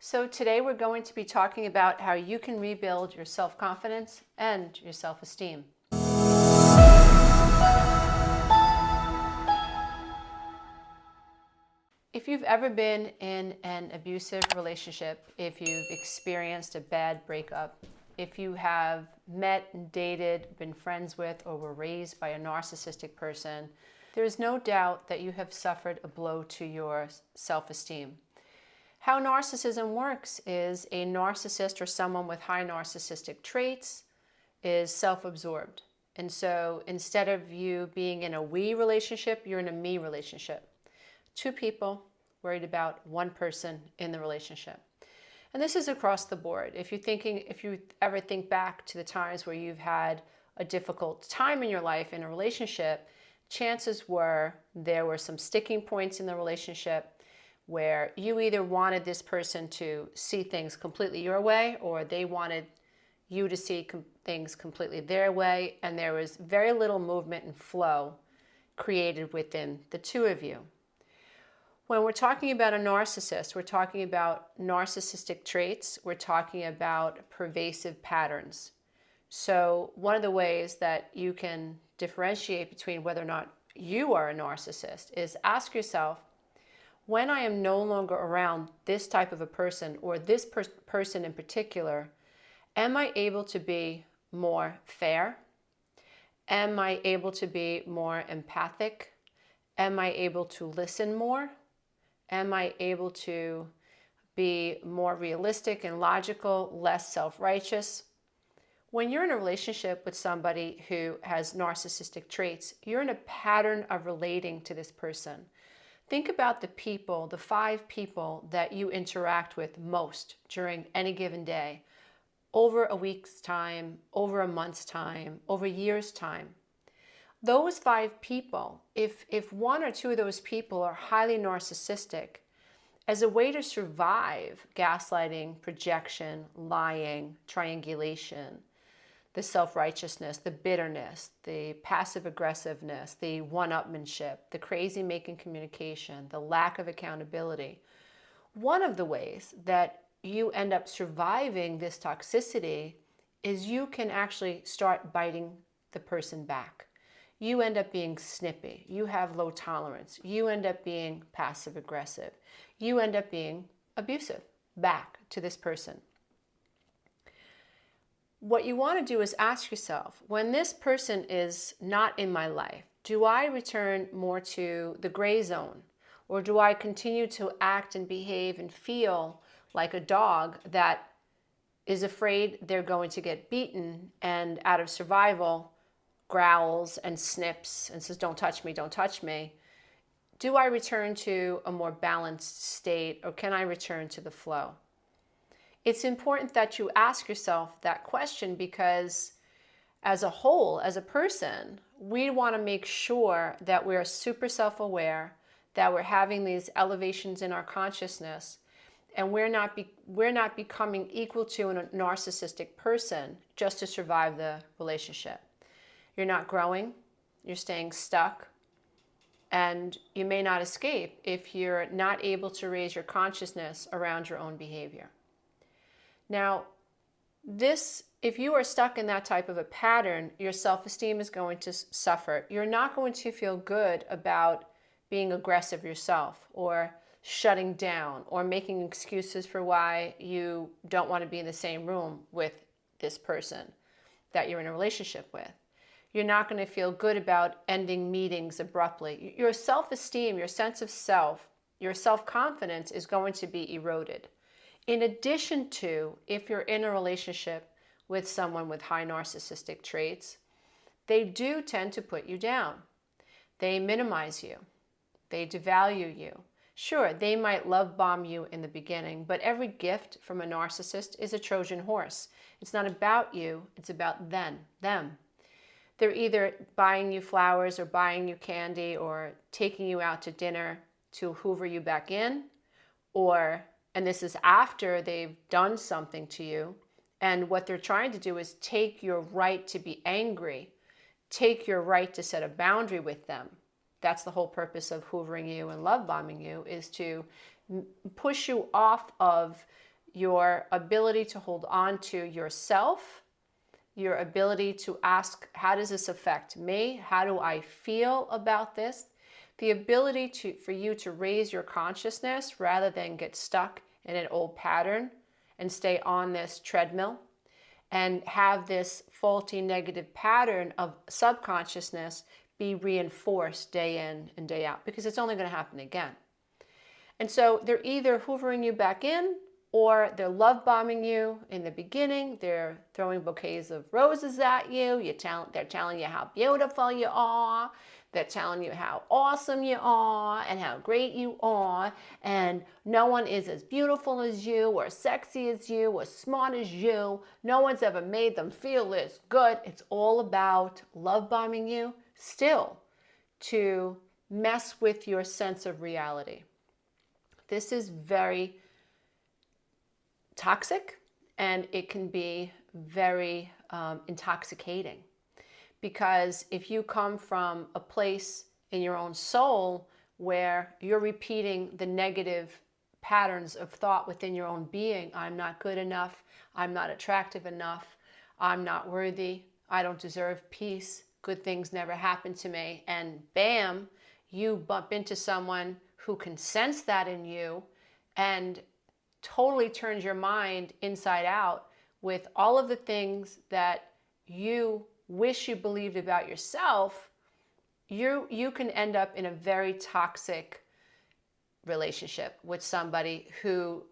So today we're going to be talking about how you can rebuild your self-confidence and your self-esteem. If you've ever been in an abusive relationship, if you've experienced a bad breakup, if you have met, dated, been friends with, or were raised by a narcissistic person, there is no doubt that you have suffered a blow to your self-esteem. How narcissism works is a narcissist or someone with high narcissistic traits is self-absorbed. And so instead of you being in a we relationship, you're in a me relationship. Two people worried about one person in the relationship. And this is across the board. If you ever think back to the times where you've had a difficult time in your life in a relationship, chances were there were some sticking points in the relationship where you either wanted this person to see things completely your way or they wanted you to see things completely their way, and there was very little movement and flow created within the two of you. When we're talking about a narcissist, we're talking about narcissistic traits, we're talking about pervasive patterns. So one of the ways that you can differentiate between whether or not you are a narcissist is ask yourself, when I am no longer around this type of a person or this person in particular, am I able to be more fair? Am I able to be more empathic? Am I able to listen more? Am I able to be more realistic and logical, less self-righteous? When you're in a relationship with somebody who has narcissistic traits, you're in a pattern of relating to this person. Think about the people, the 5 people that you interact with most during any given day, over a week's time, over a month's time, over a year's time. Those 5 people, if 1 or 2 of those people are highly narcissistic, as a way to survive gaslighting, projection, lying, triangulation, the self-righteousness, the bitterness, the passive-aggressiveness, the one-upmanship, the crazy-making communication, the lack of accountability. One of the ways that you end up surviving this toxicity is you can actually start biting the person back. You end up being snippy. You have low tolerance. You end up being passive-aggressive. You end up being abusive back to this person. What you want to do is ask yourself, when this person is not in my life, do I return more to the gray zone? Or do I continue to act and behave and feel like a dog that is afraid they're going to get beaten and out of survival growls and snips and says, don't touch me, don't touch me? Do I return to a more balanced state, or can I return to the flow? It's important that you ask yourself that question because as a whole, as a person, we want to make sure that we're super self-aware, that we're having these elevations in our consciousness, and we're not becoming equal to a narcissistic person just to survive the relationship. You're not growing, you're staying stuck, and you may not escape if you're not able to raise your consciousness around your own behavior. Now, if you are stuck in that type of a pattern, your self-esteem is going to suffer. You're not going to feel good about being aggressive yourself or shutting down or making excuses for why you don't want to be in the same room with this person that you're in a relationship with. You're not going to feel good about ending meetings abruptly. Your self-esteem, your sense of self, your self-confidence is going to be eroded. In addition to, if you're in a relationship with someone with high narcissistic traits, they do tend to put you down. They minimize you. They devalue you. Sure, they might love bomb you in the beginning, but every gift from a narcissist is a Trojan horse. It's not about you, it's about them. They're either buying you flowers or buying you candy or taking you out to dinner to hoover you back in, and this is after they've done something to you, and what they're trying to do is take your right to be angry, take your right to set a boundary with them. That's the whole purpose of hoovering you and love bombing you, is to push you off of your ability to hold on to yourself, your ability to ask, how does this affect me? How do I feel about this? The ability for you to raise your consciousness rather than get stuck in an old pattern and stay on this treadmill and have this faulty negative pattern of subconsciousness be reinforced day in and day out, because it's only going to happen again. And so they're either hoovering you back in, or they're love bombing you in the beginning. They're throwing bouquets of roses at you. They're telling you how beautiful you are. They're telling you how awesome you are and how great you are. And no one is as beautiful as you or sexy as you or smart as you. No one's ever made them feel this good. It's all about love bombing you still to mess with your sense of reality. This is very toxic, and it can be very intoxicating, because if you come from a place in your own soul where you're repeating the negative patterns of thought within your own being, I'm not good enough, I'm not attractive enough, I'm not worthy, I don't deserve peace, good things never happen to me, and bam, you bump into someone who can sense that in you and totally turns your mind inside out with all of the things that you wish you believed about yourself, you can end up in a very toxic relationship with somebody who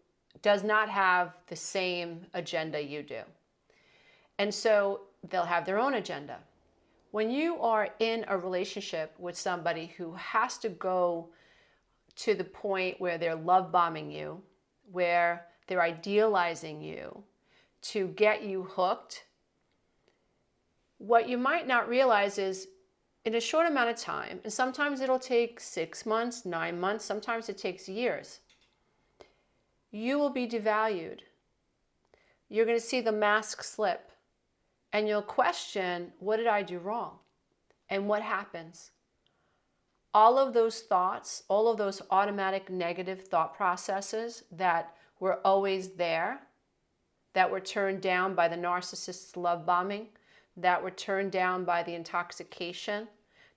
does not have the same agenda you do. And so they'll have their own agenda. When you are in a relationship with somebody who has to go to the point where they're love bombing you, where they're idealizing you to get you hooked, what you might not realize is in a short amount of time, and sometimes it'll take 6 months, 9 months, sometimes it takes years, you will be devalued. You're going to see the mask slip, and you'll question, what did I do wrong? And what happens? All of those thoughts, all of those automatic negative thought processes that were always there, that were turned down by the narcissist's love bombing, that were turned down by the intoxication,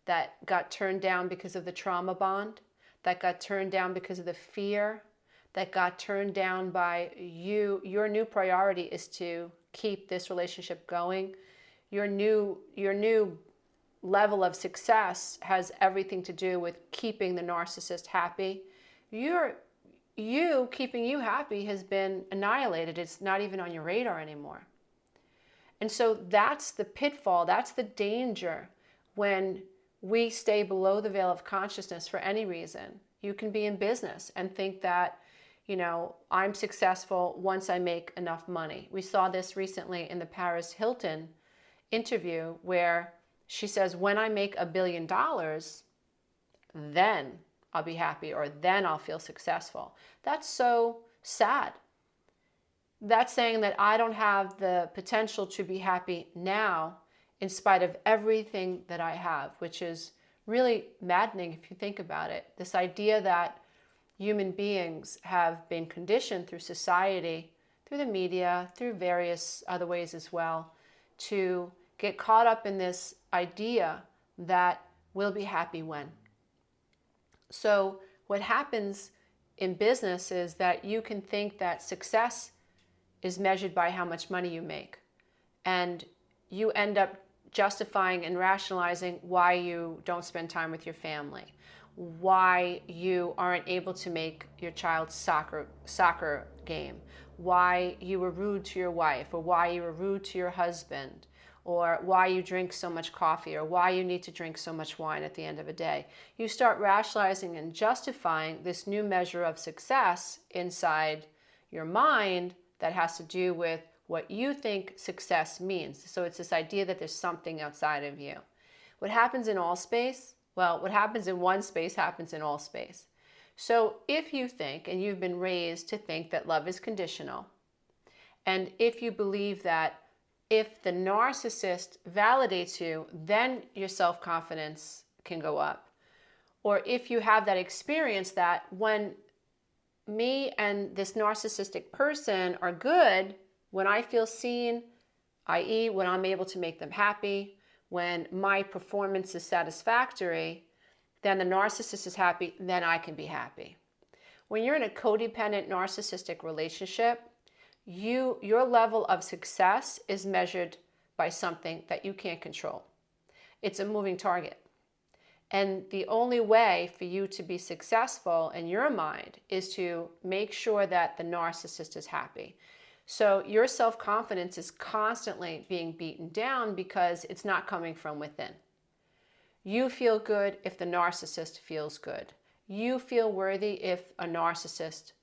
that got turned down because of the trauma bond, that got turned down because of the fear, that got turned down by you. Your new priority is to keep this relationship going. Your new level of success has everything to do with keeping the narcissist happy. Keeping you happy has been annihilated. It's not even on your radar anymore. And so that's the pitfall, that's the danger when we stay below the veil of consciousness for any reason. You can be in business and think that, I'm successful once I make enough money. We saw this recently in the Paris Hilton interview where she says, when I make $1 billion, then I'll be happy, or then I'll feel successful. That's so sad. That's saying that I don't have the potential to be happy now in spite of everything that I have, which is really maddening if you think about it. This idea that human beings have been conditioned through society, through the media, through various other ways as well, to get caught up in this idea that we'll be happy when. So what happens in business is that you can think that success is measured by how much money you make. And you end up justifying and rationalizing why you don't spend time with your family, why you aren't able to make your child's soccer game, why you were rude to your wife, or why you were rude to your husband, or why you drink so much coffee, or why you need to drink so much wine at the end of a day. You start rationalizing and justifying this new measure of success inside your mind that has to do with what you think success means. So it's this idea that there's something outside of you. What happens in all space? Well, what happens in one space happens in all space. So if you think, and you've been raised to think that love is conditional, and if you believe that if the narcissist validates you, then your self-confidence can go up, or if you have that experience that when me and this narcissistic person are good when I feel seen, i.e., when I'm able to make them happy, when my performance is satisfactory, then the narcissist is happy, then I can be happy. When you're in a codependent narcissistic relationship, your level of success is measured by something that you can't control. It's a moving target. And the only way for you to be successful in your mind is to make sure that the narcissist is happy. So your self-confidence is constantly being beaten down because it's not coming from within. You feel good if the narcissist feels good. You feel worthy if a narcissist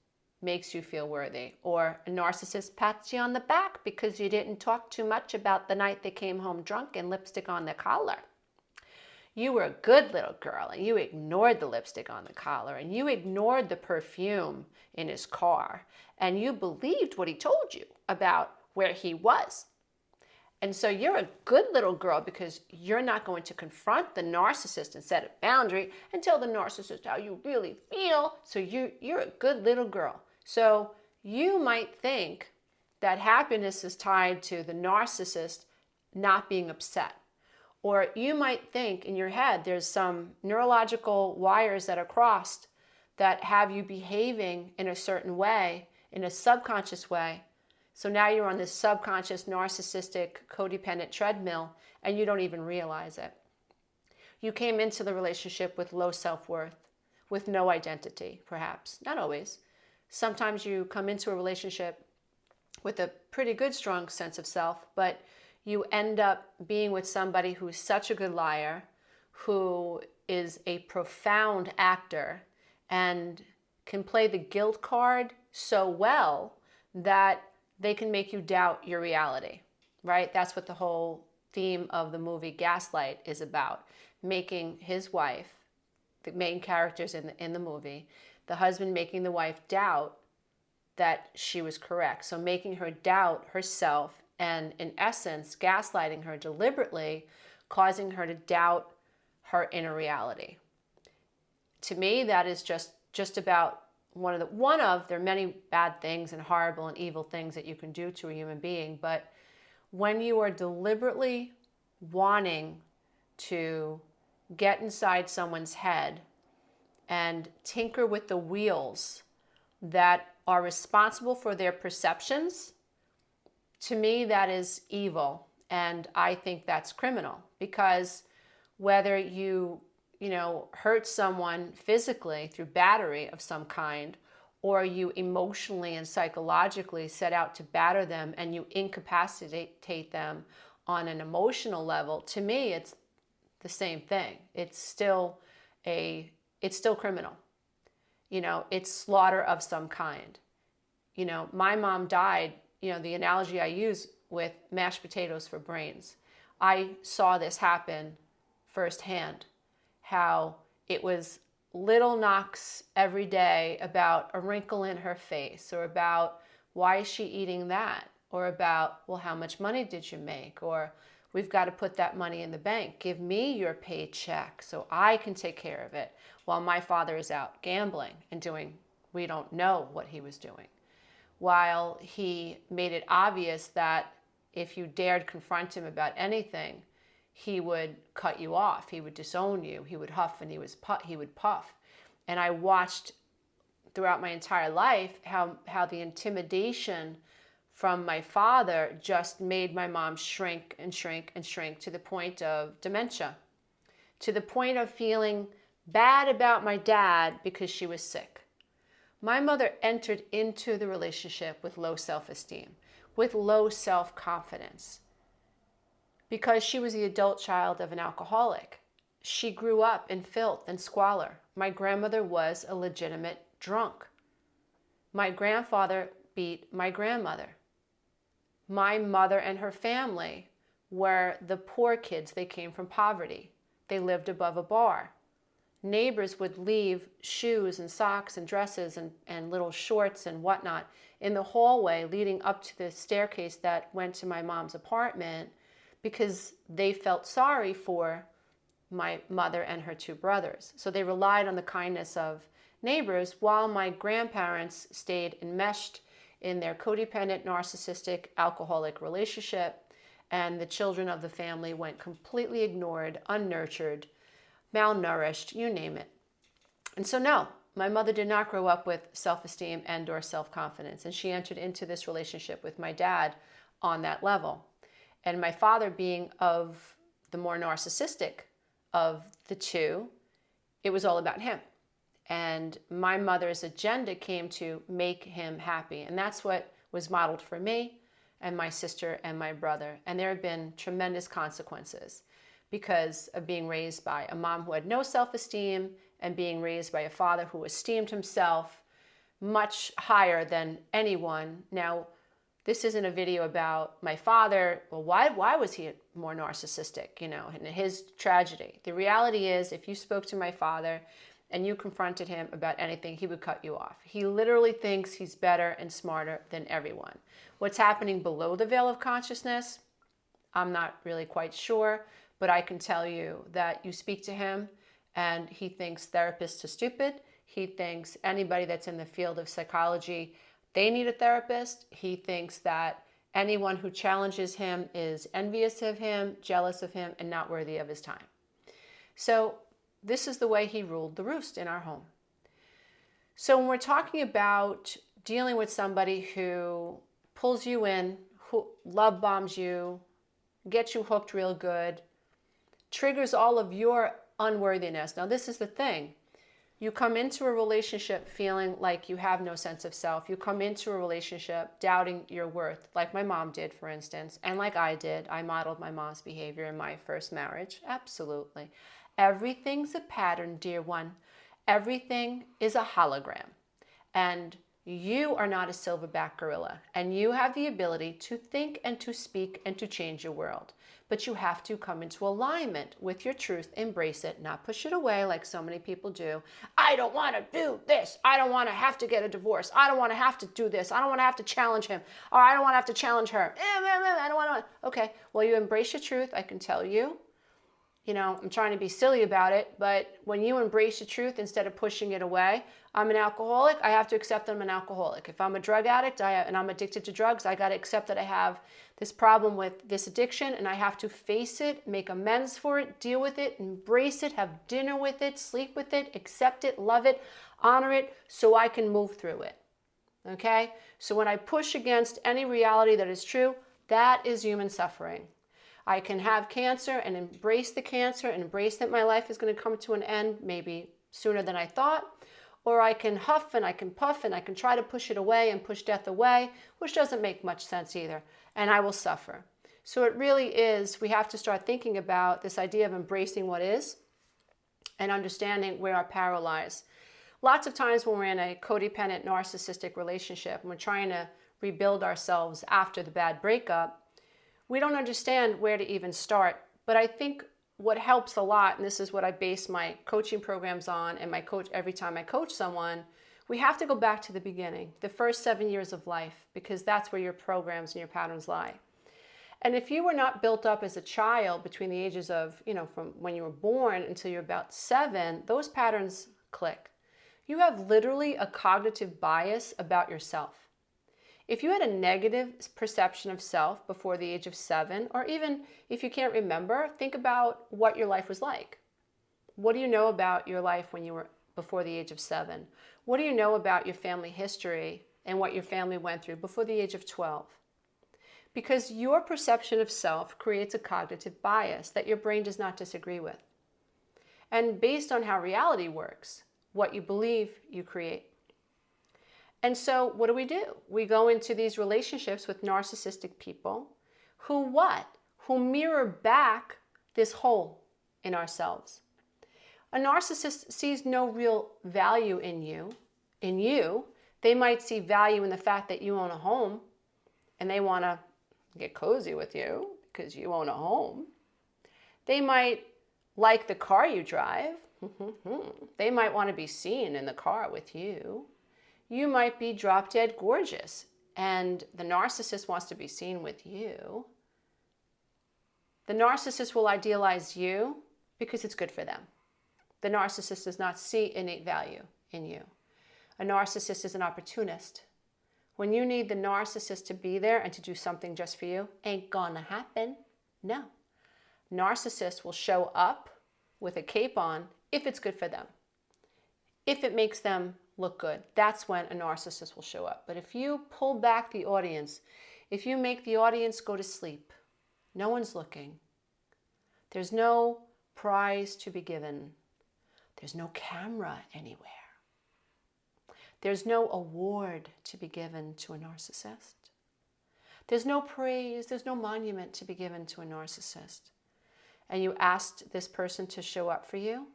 makes you feel worthy, or a narcissist pats you on the back because you didn't talk too much about the night they came home drunk and lipstick on their collar. You were a good little girl and you ignored the lipstick on the collar and you ignored the perfume in his car and you believed what he told you about where he was. And so you're a good little girl because you're not going to confront the narcissist and set a boundary and tell the narcissist how you really feel. So you're a good little girl. So you might think that happiness is tied to the narcissist not being upset. Or you might think in your head there's some neurological wires that are crossed that have you behaving in a certain way, in a subconscious way. So now you're on this subconscious, narcissistic, codependent treadmill, and you don't even realize it. You came into the relationship with low self-worth, with no identity, perhaps. Not always. Sometimes you come into a relationship with a pretty good, strong sense of self, but you end up being with somebody who's such a good liar, who is a profound actor, and can play the guilt card so well that they can make you doubt your reality, right? That's what the whole theme of the movie Gaslight is about. Making his wife, the main characters in the movie, the husband making the wife doubt that she was correct. So making her doubt herself and, in essence, gaslighting her deliberately, causing her to doubt her inner reality. To me, that is just about one of there are many bad things and horrible and evil things that you can do to a human being, but when you are deliberately wanting to get inside someone's head and tinker with the wheels that are responsible for their perceptions, to me that is evil, and I think that's criminal, because whether you hurt someone physically through battery of some kind, or you emotionally and psychologically set out to batter them and you incapacitate them on an emotional level, to me, it's the same thing. It's still criminal. It's slaughter of some kind. My mom died, the analogy I use with mashed potatoes for brains. I saw this happen firsthand. How it was little knocks every day about a wrinkle in her face, or about why is she eating that, or about, well, how much money did you make, or we've got to put that money in the bank. Give me your paycheck so I can take care of it, while my father is out gambling and doing, we don't know what he was doing, while he made it obvious that if you dared confront him about anything, he would cut you off, he would disown you, he would huff and he would puff. And I watched throughout my entire life how the intimidation from my father just made my mom shrink and shrink and shrink to the point of dementia, to the point of feeling bad about my dad because she was sick. My mother entered into the relationship with low self-esteem, with low self-confidence, because she was the adult child of an alcoholic. She grew up in filth and squalor. My grandmother was a legitimate drunk. My grandfather beat my grandmother. My mother and her family were the poor kids. They came from poverty. They lived above a bar. Neighbors would leave shoes and socks and dresses and little shorts and whatnot in the hallway leading up to the staircase that went to my mom's apartment, because they felt sorry for my mother and her two brothers. So they relied on the kindness of neighbors while my grandparents stayed enmeshed in their codependent, narcissistic, alcoholic relationship, and the children of the family went completely ignored, unnurtured, malnourished, you name it. And so no, my mother did not grow up with self-esteem and or self-confidence, and she entered into this relationship with my dad on that level. And my father, being of the more narcissistic of the two, it was all about him. And my mother's agenda came to make him happy. And that's what was modeled for me and my sister and my brother. And there have been tremendous consequences because of being raised by a mom who had no self-esteem and being raised by a father who esteemed himself much higher than anyone. Now, this isn't a video about my father. Well, why was he more narcissistic, and his tragedy? The reality is, if you spoke to my father and you confronted him about anything, he would cut you off. He literally thinks he's better and smarter than everyone. What's happening below the veil of consciousness, I'm not really quite sure, but I can tell you that you speak to him and he thinks therapists are stupid. He thinks anybody that's in the field of psychology, they need a therapist. He thinks that anyone who challenges him is envious of him, jealous of him, and not worthy of his time. So this is the way he ruled the roost in our home. So when we're talking about dealing with somebody who pulls you in, who love bombs you, gets you hooked real good, triggers all of your unworthiness. Now, this is the thing. You come into a relationship feeling like you have no sense of self. You come into a relationship doubting your worth, like my mom did, for instance, and like I did. I modeled my mom's behavior in my first marriage. Absolutely. Everything's a pattern, dear one. Everything is a hologram. And you are not a silverback gorilla. And you have the ability to think and to speak and to change your world. But you have to come into alignment with your truth, embrace it, not push it away like so many people do. I don't want to do this. I don't want to have to get a divorce. I don't want to have to do this. I don't want to have to challenge him. Or I don't want to have to challenge her. I don't want to. Okay, well, you embrace your truth. I can tell you. I'm trying to be silly about it, but when you embrace your truth instead of pushing it away, I'm an alcoholic, I have to accept that I'm an alcoholic. If I'm a drug addict and I'm addicted to drugs, I got to accept that I have this problem with this addiction and I have to face it, make amends for it, deal with it, embrace it, have dinner with it, sleep with it, accept it, love it, honor it, so I can move through it. Okay? So when I push against any reality that is true, that is human suffering. I can have cancer and embrace the cancer and embrace that my life is going to come to an end maybe sooner than I thought. Or I can huff and I can puff and I can try to push it away and push death away, which doesn't make much sense either. And I will suffer. So it really is, we have to start thinking about this idea of embracing what is and understanding where our power lies. Lots of times when we're in a codependent narcissistic relationship and we're trying to rebuild ourselves after the bad breakup, we don't understand where to even start. But I think what helps a lot, and this is what I base my coaching programs on and my coach every time I coach someone, we have to go back to the beginning, the first 7 years of life, because that's where your programs and your patterns lie. And if you were not built up as a child between the ages of, from when you were born until you're about 7, those patterns click. You have literally a cognitive bias about yourself. If you had a negative perception of self before the age of 7, or even if you can't remember, think about what your life was like. What do you know about your life when you were before the age of 7? What do you know about your family history and what your family went through before the age of 12? Because your perception of self creates a cognitive bias that your brain does not disagree with. And based on how reality works, what you believe, you create. And so what do? We go into these relationships with narcissistic people who mirror back this hole in ourselves. A narcissist sees no real value in you. They might see value in the fact that you own a home and they want to get cozy with you because you own a home. They might like the car you drive. They might want to be seen in the car with you. You might be drop dead gorgeous and the narcissist wants to be seen with you. The narcissist will idealize you because it's good for them. The narcissist does not see innate value in you. A narcissist is an opportunist. When you need the narcissist to be there and to do something just for you, ain't gonna happen. No. Narcissists will show up with a cape on if it's good for them. If it makes them look good, that's when a narcissist will show up. But if you pull back the audience, if you make the audience go to sleep, no one's looking. There's no prize to be given. There's no camera anywhere. There's no award to be given to a narcissist. There's no praise, there's no monument to be given to a narcissist. And you asked this person to show up for you.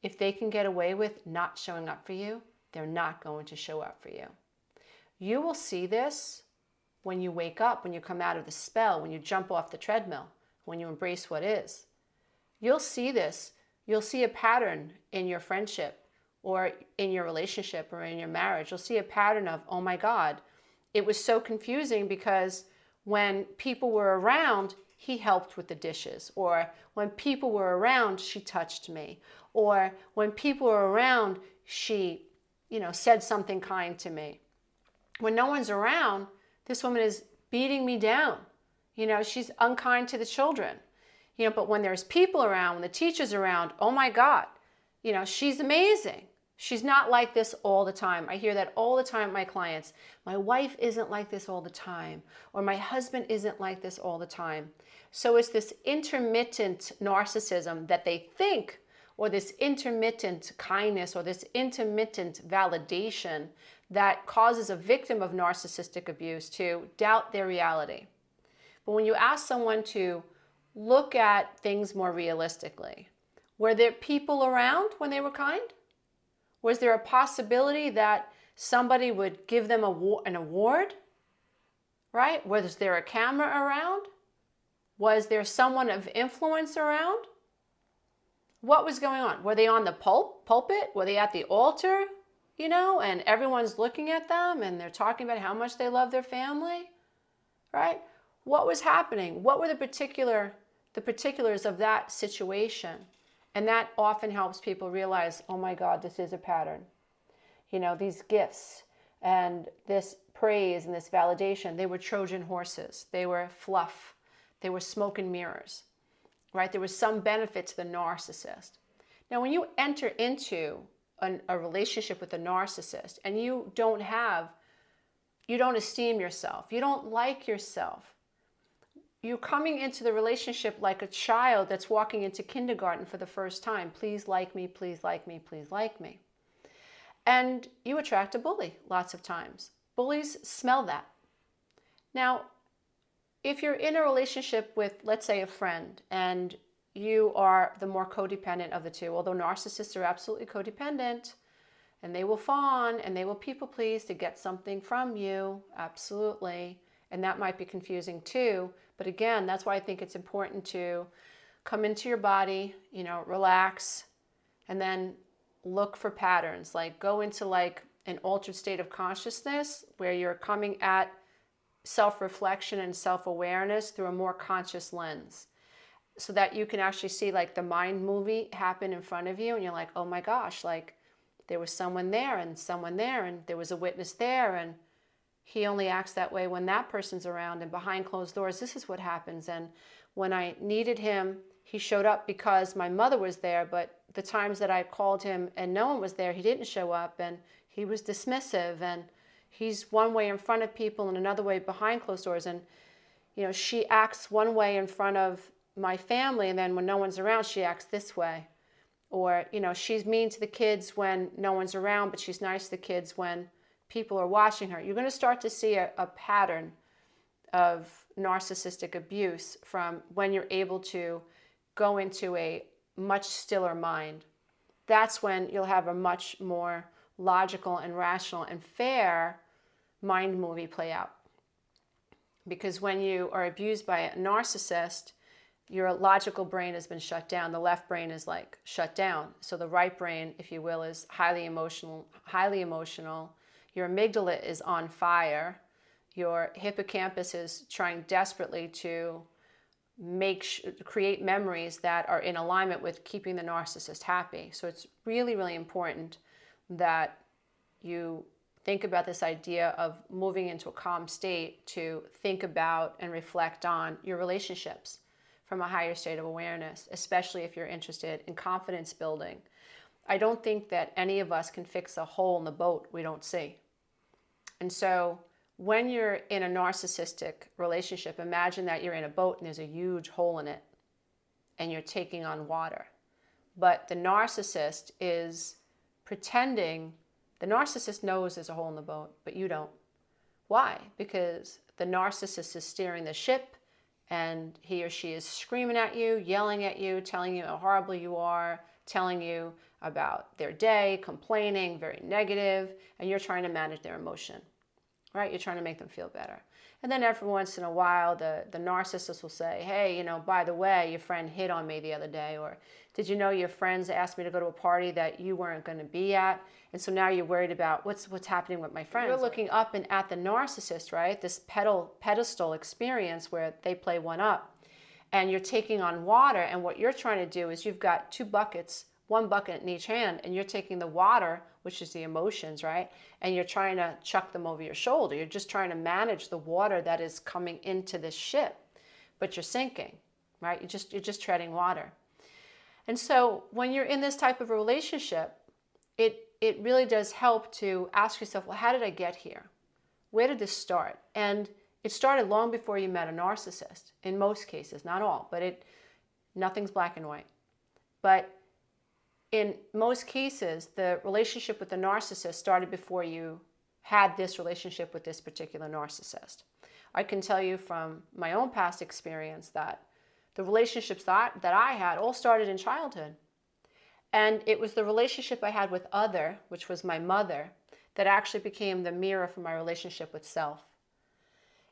If they can get away with not showing up for you, they're not going to show up for you. You will see this when you wake up, when you come out of the spell, when you jump off the treadmill, when you embrace what is. You'll see this. You'll see a pattern in your friendship or in your relationship or in your marriage. You'll see a pattern of, oh my God, it was so confusing because when people were around, he helped with the dishes. Or when people were around, she touched me. Or when people were around, she, said something kind to me. When no one's around, this woman is beating me down. She's unkind to the children. But when there's people around, when the teacher's around, oh my God, she's amazing. She's not like this all the time. I hear that all the time with my clients. My wife isn't like this all the time, or my husband isn't like this all the time. So it's this intermittent narcissism that they think, or this intermittent kindness, or this intermittent validation that causes a victim of narcissistic abuse to doubt their reality. But when you ask someone to look at things more realistically, were there people around when they were kind? Was there a possibility that somebody would give them an award? Right? Was there a camera around? Was there someone of influence around? What was going on? Were they on the pulpit? Were they at the altar? And everyone's looking at them and they're talking about how much they love their family? Right? What was happening? What were the particulars of that situation? And that often helps people realize, oh my God, this is a pattern. These gifts and this praise and this validation, they were Trojan horses. They were fluff. They were smoke and mirrors, right? There was some benefit to the narcissist. Now, when you enter into a relationship with a narcissist and you don't esteem yourself, you don't like yourself, you're coming into the relationship like a child that's walking into kindergarten for the first time. Please like me, please like me, please like me. And you attract a bully lots of times. Bullies smell that. Now, if you're in a relationship with, let's say, a friend, and you are the more codependent of the two, although narcissists are absolutely codependent, and they will fawn and they will people please to get something from you, absolutely. And that might be confusing too. But again, that's why I think it's important to come into your body, relax, and then look for patterns. Like go into like an altered state of consciousness where you're coming at self-reflection and self-awareness through a more conscious lens, so that you can actually see like the mind movie happen in front of you, and you're like, oh my gosh, like there was someone there and there was a witness there, and he only acts that way when that person's around, and behind closed doors, this is what happens. And when I needed him, he showed up because my mother was there, but the times that I called him and no one was there, he didn't show up, and he was dismissive, and he's one way in front of people and another way behind closed doors. And, she acts one way in front of my family, and then when no one's around, she acts this way. Or, she's mean to the kids when no one's around, but she's nice to the kids when people are watching her. You're going to start to see a pattern of narcissistic abuse from when you're able to go into a much stiller mind. That's when you'll have a much more logical and rational and fair mind movie play out. Because when you are abused by a narcissist, your logical brain has been shut down. The left brain is like shut down. So the right brain, if you will, is highly emotional. Your amygdala is on fire. Your hippocampus is trying desperately to create memories that are in alignment with keeping the narcissist happy. So it's really, really important that you think about this idea of moving into a calm state to think about and reflect on your relationships from a higher state of awareness, especially if you're interested in confidence building. I don't think that any of us can fix a hole in the boat we don't see. And so when you're in a narcissistic relationship, imagine that you're in a boat and there's a huge hole in it and you're taking on water. But the narcissist is pretending. The narcissist knows there's a hole in the boat, but you don't. Why? Because the narcissist is steering the ship and he or she is screaming at you, yelling at you, telling you how horrible you are, telling you about their day, complaining, very negative, and you're trying to manage their emotion, right? You're trying to make them feel better. And then every once in a while, the narcissist will say, hey, by the way, your friend hit on me the other day, or did you know your friends asked me to go to a party that you weren't going to be at? And so now you're worried about what's happening with my friends. You're looking up and at the narcissist, right? This pedestal experience where they play one up. And you're taking on water, and what you're trying to do is you've got two buckets, one bucket in each hand, and you're taking the water, which is the emotions, right? And you're trying to chuck them over your shoulder. You're just trying to manage the water that is coming into this ship, but you're sinking, right? You're just treading water. And so when you're in this type of a relationship, it really does help to ask yourself, well, how did I get here? Where did this start? And it started long before you met a narcissist, in most cases, not all, but nothing's black and white. But in most cases, the relationship with the narcissist started before you had this relationship with this particular narcissist. I can tell you from my own past experience that the relationships that I had all started in childhood. And it was the relationship I had with other, which was my mother, that actually became the mirror for my relationship with self.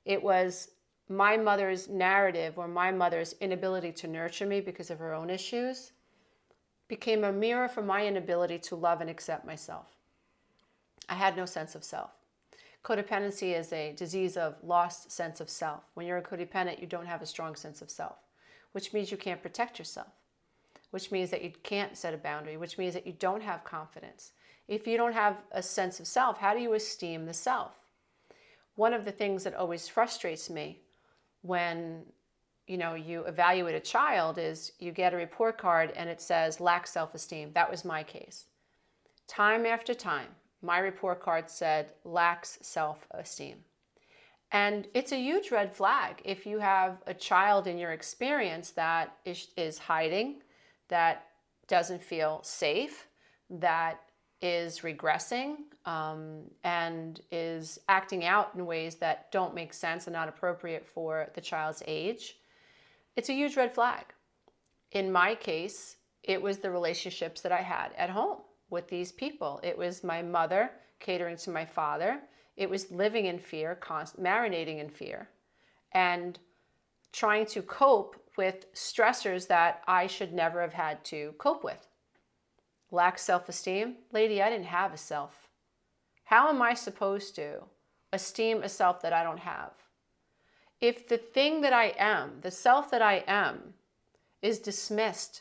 It was my mother's narrative or my mother's inability to nurture me because of her own issues became a mirror for my inability to love and accept myself. I had no sense of self. Codependency is a disease of lost sense of self. When you're a codependent, you don't have a strong sense of self, which means you can't protect yourself, which means that you can't set a boundary, which means that you don't have confidence. If you don't have a sense of self, how do you esteem the self? One of the things that always frustrates me when you evaluate a child is you get a report card and it says lack self-esteem. That was my case. Time after time, my report card said lacks self-esteem. And it's a huge red flag if you have a child in your experience that is hiding, that doesn't feel safe, that is regressing, and is acting out in ways that don't make sense and not appropriate for the child's age. It's a huge red flag. In my case, it was the relationships that I had at home with these people. It was my mother catering to my father. It was living in fear, marinating in fear, and trying to cope with stressors that I should never have had to cope with. Lack self-esteem? Lady, I didn't have a self. How am I supposed to esteem a self that I don't have? If the thing that I am, the self that I am, is dismissed,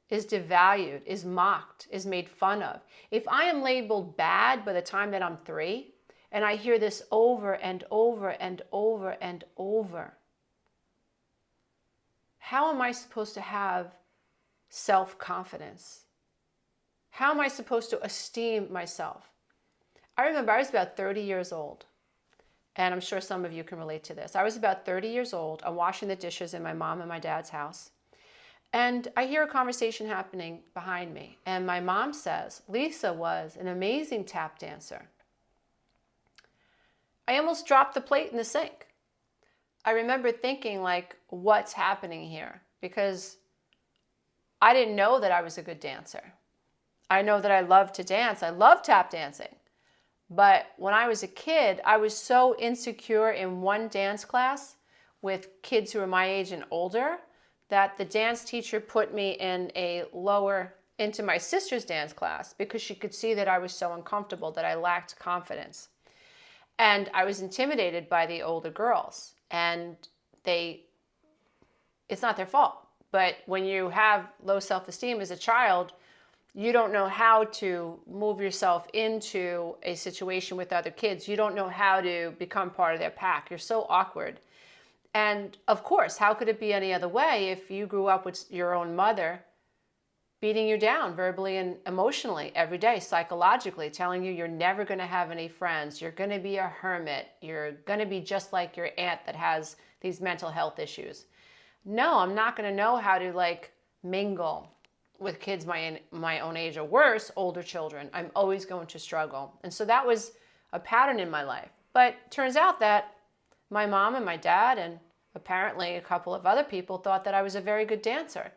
is devalued, is mocked, is made fun of. If I am labeled bad by the time that I'm 3, and I hear this over and over and over and over, how am I supposed to have self-confidence? How am I supposed to esteem myself? I remember I was about 30 years old, and I'm sure some of you can relate to this. I was about 30 years old. I'm washing the dishes in my mom and my dad's house, and I hear a conversation happening behind me, and my mom says, Lisa was an amazing tap dancer. I almost dropped the plate in the sink. I remember thinking, like, what's happening here? Because I didn't know that I was a good dancer. I know that I love to dance. I love tap dancing. But when I was a kid, I was so insecure in one dance class with kids who were my age and older that the dance teacher put me into my sister's dance class because she could see that I was so uncomfortable, that I lacked confidence. And I was intimidated by the older girls. And it's not their fault. But when you have low self-esteem as a child, You don't know how to move yourself into a situation with other kids. You don't know how to become part of their pack. You're so awkward. And of course, how could it be any other way if you grew up with your own mother beating you down verbally and emotionally every day, psychologically, telling you you're never going to have any friends, you're going to be a hermit, you're going to be just like your aunt that has these mental health issues. No, I'm not going to know how to mingle with kids my own age or worse, older children. I'm always going to struggle. And so that was a pattern in my life. But turns out that my mom and my dad and apparently a couple of other people thought that I was a very good dancer.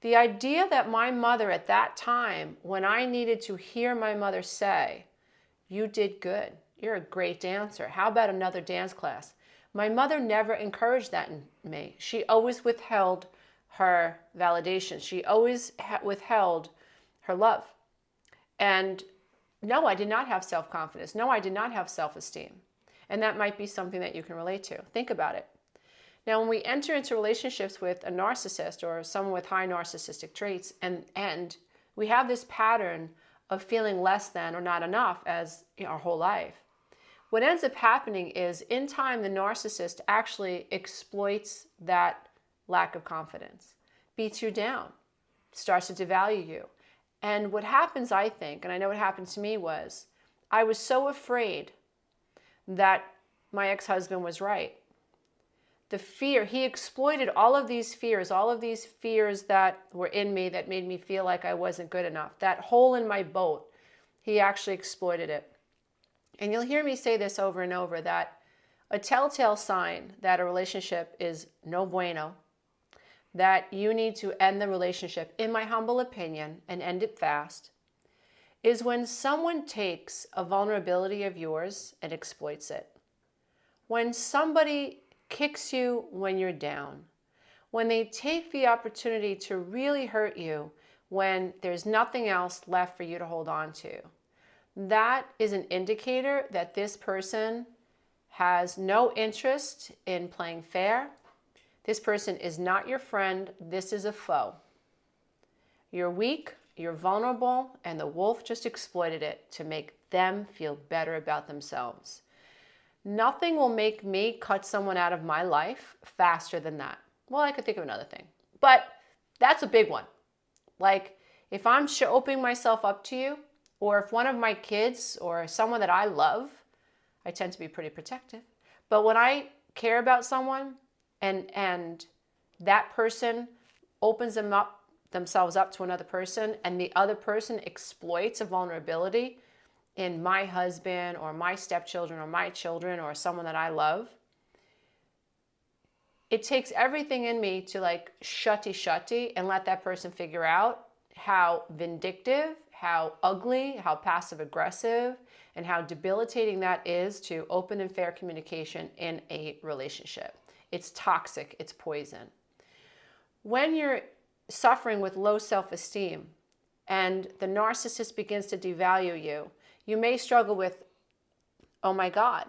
The idea that my mother at that time, when I needed to hear my mother say, "You did good, you're a great dancer, how about another dance class?" My mother never encouraged that in me. She always withheld her validation. She always withheld her love. And no, I did not have self-confidence. No, I did not have self-esteem. And that might be something that you can relate to. Think about it. Now, when we enter into relationships with a narcissist or someone with high narcissistic traits, and we have this pattern of feeling less than or not enough as our whole life, what ends up happening is in time, the narcissist actually exploits that lack of confidence, beats you down, starts to devalue you. And what happens, I think, and I know what happened to me was, I was so afraid that my ex-husband was right. The fear, he exploited all of these fears that were in me that made me feel like I wasn't good enough. That hole in my boat, he actually exploited it. And you'll hear me say this over and over, that a telltale sign that a relationship is no bueno, that you need to end the relationship, in my humble opinion, and end it fast, is when someone takes a vulnerability of yours and exploits it. When somebody kicks you when you're down, when they take the opportunity to really hurt you when there's nothing else left for you to hold on to, that is an indicator that this person has no interest in playing fair. This person is not your friend. This is a foe. You're weak, you're vulnerable, and the wolf just exploited it to make them feel better about themselves. Nothing will make me cut someone out of my life faster than that. Well, I could think of another thing, but that's a big one. Like if I'm opening myself up to you, or if one of my kids or someone that I love, I tend to be pretty protective. But when I care about someone and that person opens themselves up to another person, and the other person exploits a vulnerability in my husband or my stepchildren or my children or someone that I love, it takes everything in me to shutty and let that person figure out how vindictive, how ugly, how passive aggressive, and how debilitating that is to open and fair communication in a relationship. It's toxic, it's poison. When you're suffering with low self-esteem and the narcissist begins to devalue you, you may struggle with, oh my God,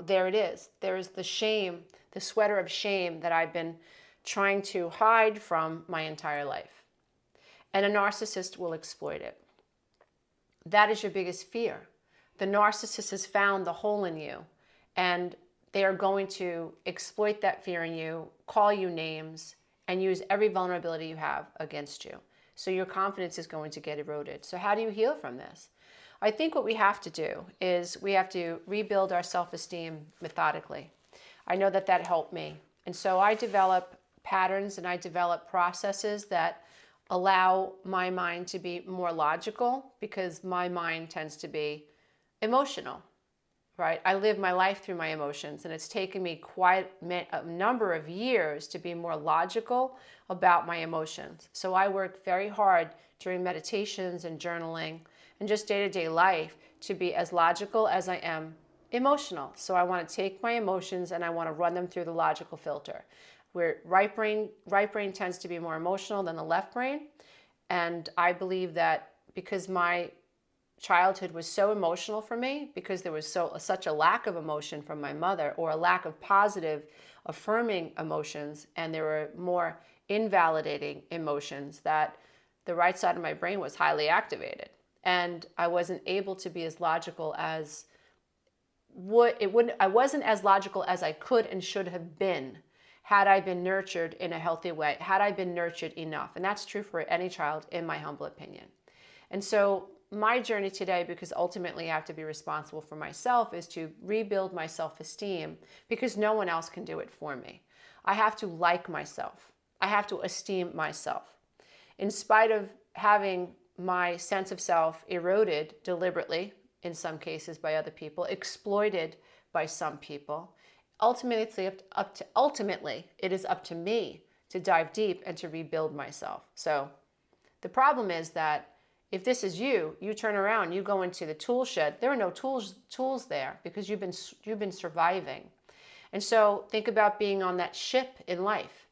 there it is. There is the shame, the sweater of shame that I've been trying to hide from my entire life. And a narcissist will exploit it. That is your biggest fear. The narcissist has found the hole in you, and they are going to exploit that fear in you, call you names, and use every vulnerability you have against you. So your confidence is going to get eroded. So how do you heal from this? I think what we have to do is we have to rebuild our self-esteem methodically. I know that helped me. And so I develop patterns and I develop processes that allow my mind to be more logical, because my mind tends to be emotional, right? I live my life through my emotions, and it's taken me quite a number of years to be more logical about my emotions. So I work very hard during meditations and journaling and just day-to-day life to be as logical as I am emotional. So I want to take my emotions and I want to run them through the logical filter, where right brain tends to be more emotional than the left brain. And I believe that because my childhood was so emotional for me, because there was such a lack of emotion from my mother, or a lack of positive, affirming emotions, and there were more invalidating emotions, that the right side of my brain was highly activated. And I wasn't able to be as logical as I wasn't as logical as I could and should have been had I been nurtured in a healthy way, had I been nurtured enough. And that's true for any child, in my humble opinion. And so my journey today, because ultimately I have to be responsible for myself, is to rebuild my self-esteem, because no one else can do it for me. I have to like myself. I have to esteem myself. In spite of having my sense of self eroded deliberately, in some cases by other people, exploited by some people, ultimately it is up to me to dive deep and to rebuild myself. So the problem is that if this is you turn around, you go into the tool shed. There are no tools there, because you've been surviving. And so think about being on that ship in life.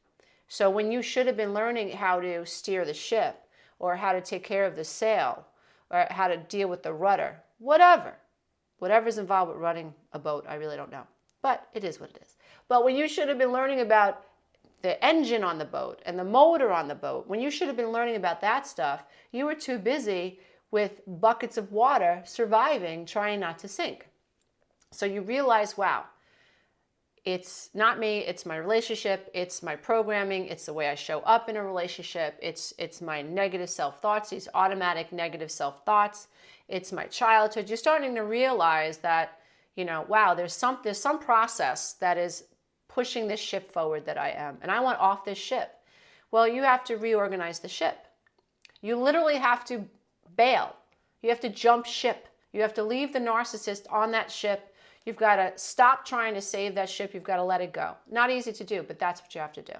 So when you should have been learning how to steer the ship, or how to take care of the sail, or how to deal with the rudder, whatever's involved with running a boat, I really don't know. But it is what it is. But when you should have been learning about the engine on the boat and the motor on the boat, when you should have been learning about that stuff, you were too busy with buckets of water surviving, trying not to sink. So you realize, wow, it's not me, it's my relationship, it's my programming, it's the way I show up in a relationship, it's my negative self-thoughts, these automatic negative self-thoughts, it's my childhood. You're starting to realize that, wow, there's some process that is pushing this ship forward that I am, and I want off this ship. Well, you have to reorganize the ship. You literally have to bail. You have to jump ship. You have to leave the narcissist on that ship. You've got to stop trying to save that ship. You've got to let it go. Not easy to do, but that's what you have to do.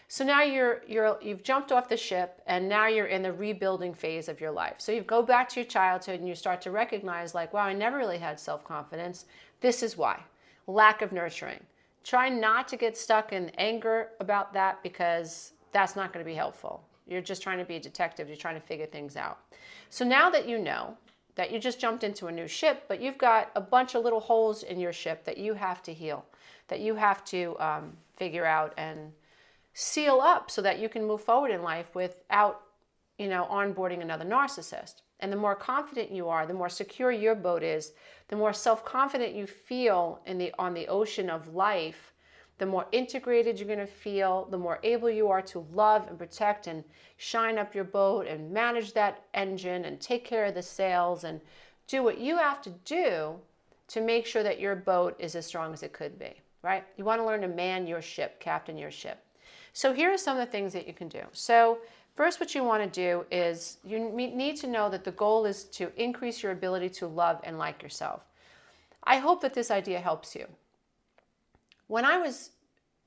So now you've jumped off the ship, and now you're in the rebuilding phase of your life. So you go back to your childhood and you start to recognize, like, wow, I never really had self-confidence. This is why. Lack of nurturing. Try not to get stuck in anger about that, because that's not going to be helpful. You're just trying to be a detective. You're trying to figure things out. So now that you know that you just jumped into a new ship, but you've got a bunch of little holes in your ship that you have to heal, that you have to figure out and seal up so that you can move forward in life without, onboarding another narcissist. And the more confident you are, the more secure your boat is, the more self-confident you feel on the ocean of life, the more integrated you're going to feel, the more able you are to love and protect and shine up your boat and manage that engine and take care of the sails and do what you have to do to make sure that your boat is as strong as it could be, right? You want to learn to man your ship, captain your ship. So here are some of the things that you can do. So first, what you want to do is you need to know that the goal is to increase your ability to love and like yourself. I hope that this idea helps you. When I was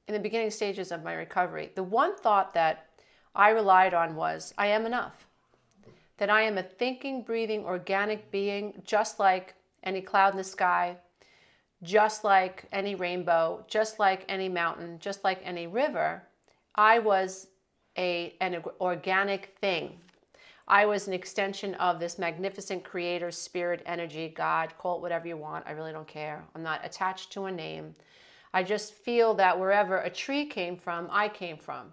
in the beginning stages of my recovery, the one thought that I relied on was, I am enough. That I am a thinking, breathing, organic being, just like any cloud in the sky, just like any rainbow, just like any mountain, just like any river. I was an organic thing. I was an extension of this magnificent creator, spirit, energy, God, call it whatever you want. I really don't care. I'm not attached to a name. I just feel that wherever a tree came from, I came from.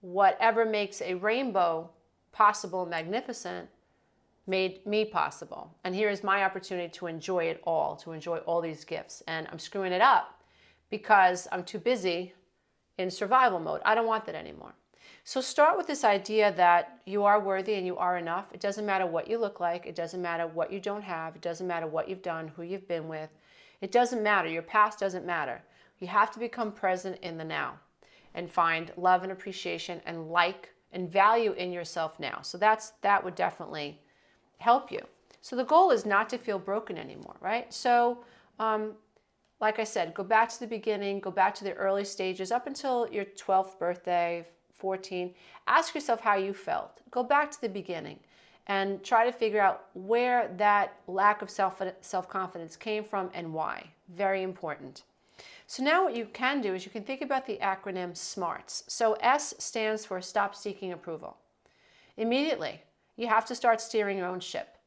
Whatever makes a rainbow possible and magnificent made me possible. And here is my opportunity to enjoy it all, to enjoy all these gifts. And I'm screwing it up because I'm too busy in survival mode. I don't want that anymore. So start with this idea that you are worthy and you are enough. It doesn't matter what you look like. It doesn't matter what you don't have. It doesn't matter what you've done, who you've been with. It doesn't matter. Your past doesn't matter. You have to become present in the now and find love and appreciation and like and value in yourself now. So that would definitely help you. So the goal is not to feel broken anymore, right? So like I said, go back to the beginning, go back to the early stages up until your 12th birthday, 14. Ask yourself how you felt. Go back to the beginning and try to figure out where that lack of self-confidence came from and why. Very important. So now what you can do is you can think about the acronym SMARTS. So S stands for Stop Seeking Approval. Immediately, you have to start steering your own ship.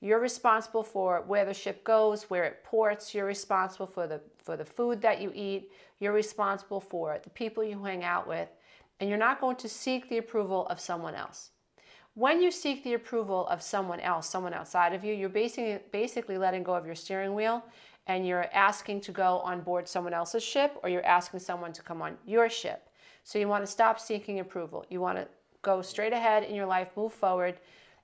You're responsible for where the ship goes, where it ports. You're responsible for the food that you eat. You're responsible for the people you hang out with. And you're not going to seek the approval of someone else. When you seek the approval of someone else, someone outside of you, you're basically letting go of your steering wheel, and you're asking to go on board someone else's ship, or you're asking someone to come on your ship. So you want to stop seeking approval. You want to go straight ahead in your life, move forward,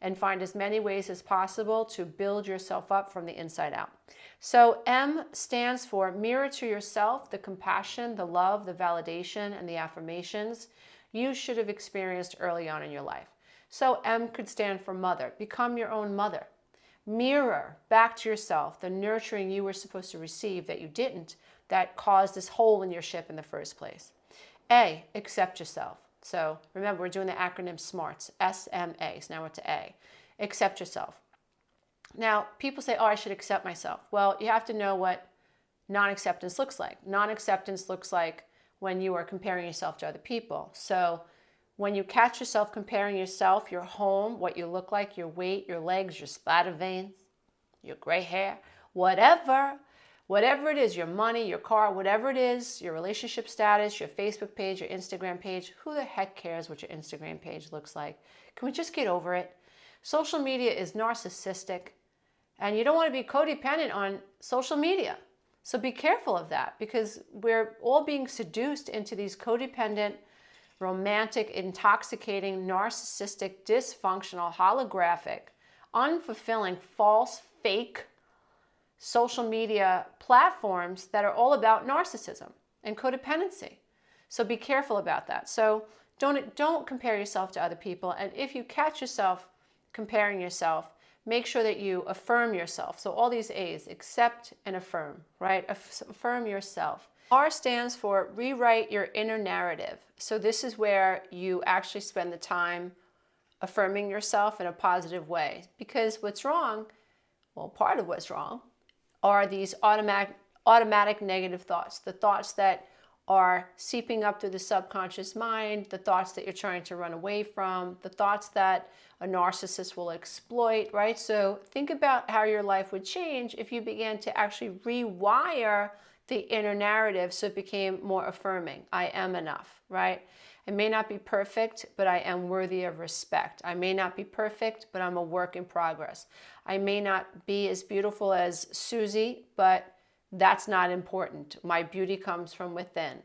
and find as many ways as possible to build yourself up from the inside out. So M stands for mirror to yourself, the compassion, the love, the validation, and the affirmations you should have experienced early on in your life. So M could stand for mother. Become your own mother. Mirror back to yourself the nurturing you were supposed to receive that you didn't, that caused this hole in your ship in the first place. A, accept yourself. So remember, we're doing the acronym SMARTS, S-M-A. So now we're to A. Accept yourself. Now, people say, oh, I should accept myself. Well, you have to know what non-acceptance looks like. Non-acceptance looks like when you are comparing yourself to other people. So when you catch yourself comparing yourself, your home, what you look like, your weight, your legs, your splatter veins, your gray hair, whatever it is, your money, your car, whatever it is, your relationship status, your Facebook page, your Instagram page, who the heck cares what your Instagram page looks like? Can we just get over it? Social media is narcissistic, and you don't want to be codependent on social media. So be careful of that, because we're all being seduced into these codependent, romantic, intoxicating, narcissistic, dysfunctional, holographic, unfulfilling, false, fake social media platforms that are all about narcissism and codependency. So be careful about that. So don't compare yourself to other people. And if you catch yourself comparing yourself, make sure that you affirm yourself. So all these A's, accept and affirm, right? Affirm yourself. R stands for rewrite your inner narrative. So this is where you actually spend the time affirming yourself in a positive way. Because what's wrong, well, part of what's wrong, are these automatic negative thoughts. The thoughts that are seeping up through the subconscious mind, the thoughts that you're trying to run away from, the thoughts that a narcissist will exploit, right? So think about how your life would change if you began to actually rewire the inner narrative so it became more affirming. I am enough, right? I may not be perfect, but I am worthy of respect. I may not be perfect, but I'm a work in progress. I may not be as beautiful as Susie, but that's not important. My beauty comes from within.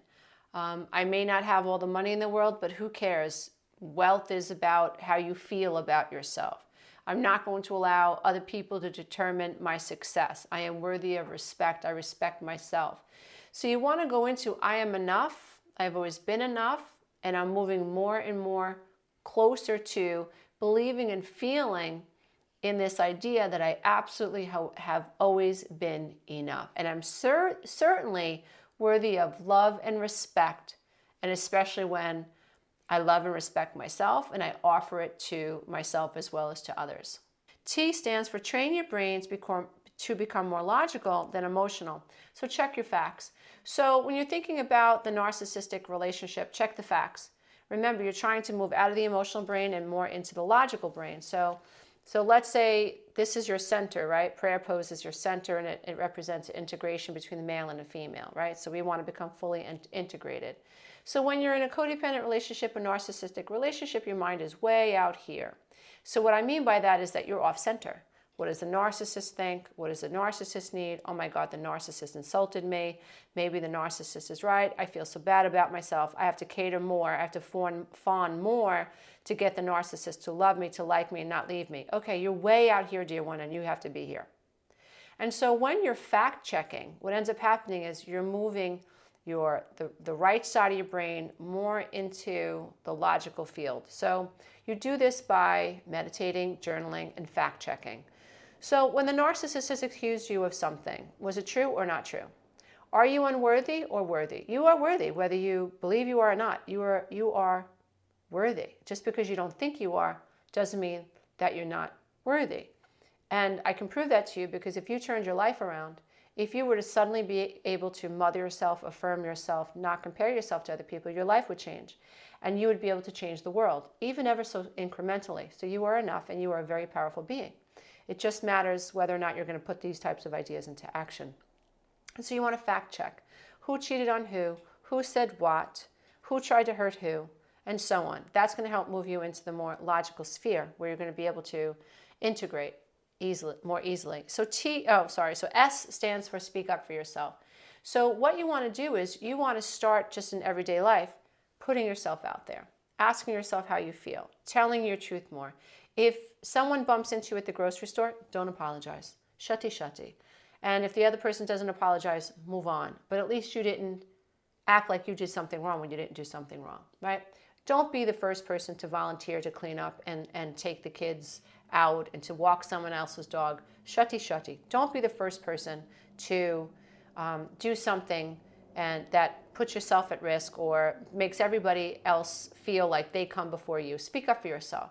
I may not have all the money in the world, but who cares? Wealth is about how you feel about yourself. I'm not going to allow other people to determine my success. I am worthy of respect. I respect myself. So you want to go into I am enough. I've always been enough. And I'm moving more and more closer to believing and feeling in this idea that I absolutely have always been enough. And I'm certainly worthy of love and respect, and especially when I love and respect myself and I offer it to myself as well as to others. T stands for train your brains to become more logical than emotional. So check your facts. So when you're thinking about the narcissistic relationship, check the facts. Remember, you're trying to move out of the emotional brain and more into the logical brain. So let's say this is your center, right? Prayer pose is your center, and it represents integration between the male and the female, right? So we want to become fully integrated. So when you're in a codependent relationship, a narcissistic relationship, your mind is way out here. So what I mean by that is that you're off center. What does the narcissist think? What does the narcissist need? Oh my God, the narcissist insulted me. Maybe the narcissist is right. I feel so bad about myself. I have to cater more. I have to fawn more to get the narcissist to love me, to like me, and not leave me. Okay, you're way out here, dear one, and you have to be here. And so when you're fact checking, what ends up happening is you're moving the right side of your brain more into the logical field. So you do this by meditating, journaling, and fact checking. So when the narcissist has accused you of something, was it true or not true? Are you unworthy or worthy? You are worthy, whether you believe you are or not. You are worthy. Just because you don't think you are doesn't mean that you're not worthy. And I can prove that to you because if you turned your life around, if you were to suddenly be able to mother yourself, affirm yourself, not compare yourself to other people, your life would change. And you would be able to change the world, even ever so incrementally. So you are enough and you are a very powerful being. It just matters whether or not you're going to put these types of ideas into action. And so you want to fact check. Who cheated on who said what, who tried to hurt who, and so on. That's going to help move you into the more logical sphere where you're going to be able to integrate more easily. So S stands for speak up for yourself. So what you want to do is you want to start just in everyday life, putting yourself out there, asking yourself how you feel, telling your truth more. If someone bumps into you at the grocery store, don't apologize. Shutty. And if the other person doesn't apologize, move on. But at least you didn't act like you did something wrong when you didn't do something wrong, right? Don't be the first person to volunteer to clean up and take the kids out and to walk someone else's dog. Shutty. Don't be the first person to do something and that puts yourself at risk or makes everybody else feel like they come before you. Speak up for yourself,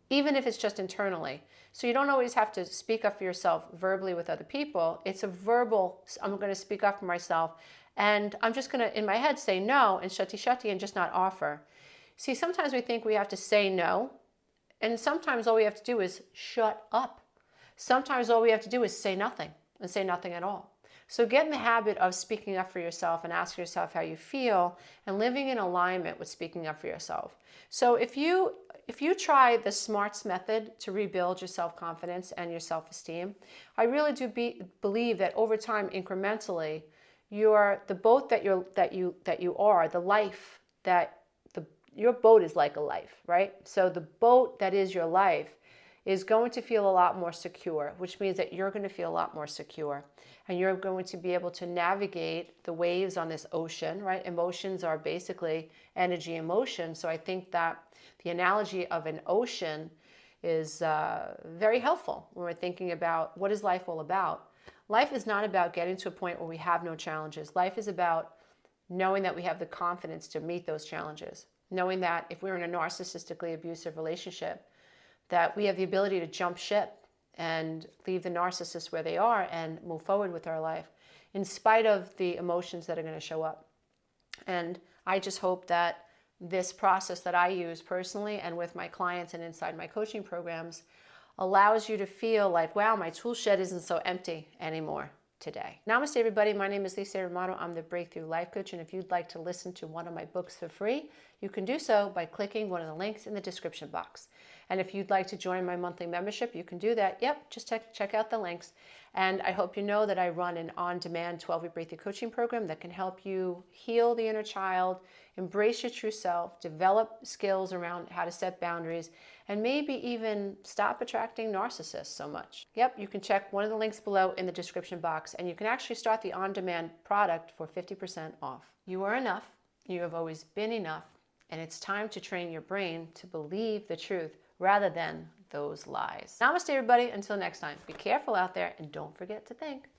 even if it's just internally. So you don't always have to speak up for yourself verbally with other people. It's a verbal, I'm going to speak up for myself, and I'm just going to, in my head, say no and shutty and just not offer. See, sometimes we think we have to say no, and sometimes all we have to do is shut up. Sometimes all we have to do is say nothing and say nothing at all. So get in the habit of speaking up for yourself and asking yourself how you feel and living in alignment with speaking up for yourself. So if you try the SMARTS method to rebuild your self-confidence and your self-esteem, I really do believe that over time, incrementally, your boat is like a life, right? So the boat that is your life is going to feel a lot more secure, which means that you're going to feel a lot more secure. And you're going to be able to navigate the waves on this ocean, right? Emotions are basically energy in motion. So I think that the analogy of an ocean is very helpful when we're thinking about what is life all about. Life is not about getting to a point where we have no challenges. Life is about knowing that we have the confidence to meet those challenges. Knowing that if we're in a narcissistically abusive relationship, that we have the ability to jump ship and leave the narcissists where they are and move forward with our life in spite of the emotions that are going to show up. And I just hope that this process that I use personally and with my clients and inside my coaching programs allows you to feel like, wow, my tool shed isn't so empty anymore today. Namaste, everybody. My name is Lisa Romano. I'm the Breakthrough Life Coach. And if you'd like to listen to one of my books for free, you can do so by clicking one of the links in the description box. And if you'd like to join my monthly membership, you can do that. Yep, just check out the links. And I hope you know that I run an on-demand 12-week breakthrough coaching program that can help you heal the inner child, embrace your true self, develop skills around how to set boundaries, and maybe even stop attracting narcissists so much. Yep, you can check one of the links below in the description box, and you can actually start the on-demand product for 50% off. You are enough. You have always been enough. And it's time to train your brain to believe the truth rather than those lies. Namaste, everybody. Until next time, be careful out there and don't forget to think.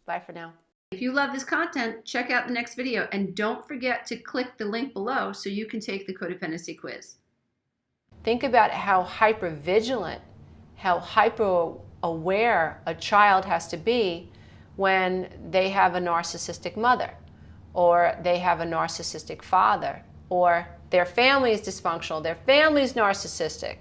Bye for now. If you love this content, check out the next video and don't forget to click the link below so you can take the codependency quiz. Think about how hyper-vigilant, how hyper-aware a child has to be when they have a narcissistic mother or they have a narcissistic father or their family is dysfunctional, their family is narcissistic.